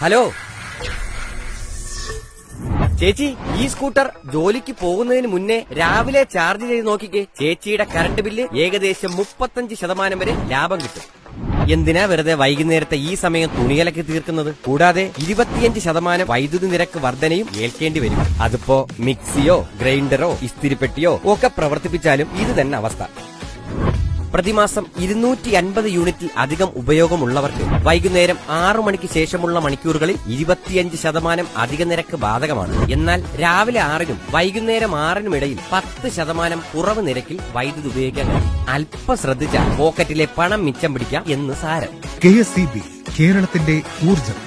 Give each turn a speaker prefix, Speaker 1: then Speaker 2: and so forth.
Speaker 1: Hello ചേച്ചി, ഈ scooter ജോലിക്ക് പോകുന്നതിന് മുന്നേ രാവിലെ ചാർജ് ചെയ്ത് നോക്കിക്കേ. ചേച്ചിയുടെ കറണ്ട് ബില്ല് ഏകദേശം 35% വരെ ലാഭം കിട്ടും. എന്തിനാ വെറുതെ വൈകുന്നേരത്തെ ഈ സമയം തുണികലക്കി തീർക്കുന്നത്? കൂടാതെ 25% വൈദ്യുതി നിരക്ക് വർധനയും ഏൽക്കേണ്ടി വരും. അതിപ്പോ മിക്സിയോ ഗ്രൈൻഡറോ ഇസ്തിരിപ്പെട്ടിയോ ഒക്കെ പ്രവർത്തിപ്പിച്ചാലും ഇത് തന്നെ അവസ്ഥ. പ്രതിമാസം 250 യൂണിറ്റിൽ അധികം ഉപയോഗമുള്ളവർക്ക് വൈകുന്നേരം 6 മണിക്ക് ശേഷമുള്ള മണിക്കൂറുകളിൽ 25% അധിക നിരക്ക് ബാധകമാണ്. എന്നാൽ രാവിലെ 6-നും വൈകുന്നേരം 6-നും ഇടയിൽ 10% കുറവ് നിരക്കിൽ വൈദ്യുതി ഉപയോഗിക്കാൻ കഴിയും. അല്പം ശ്രദ്ധിച്ചാൽ പോക്കറ്റിലെ പണം മിച്ചം പിടിക്കാം എന്ന് സാരം.
Speaker 2: KSEB, കേരളത്തിന്റെ ഊർജ്ജം.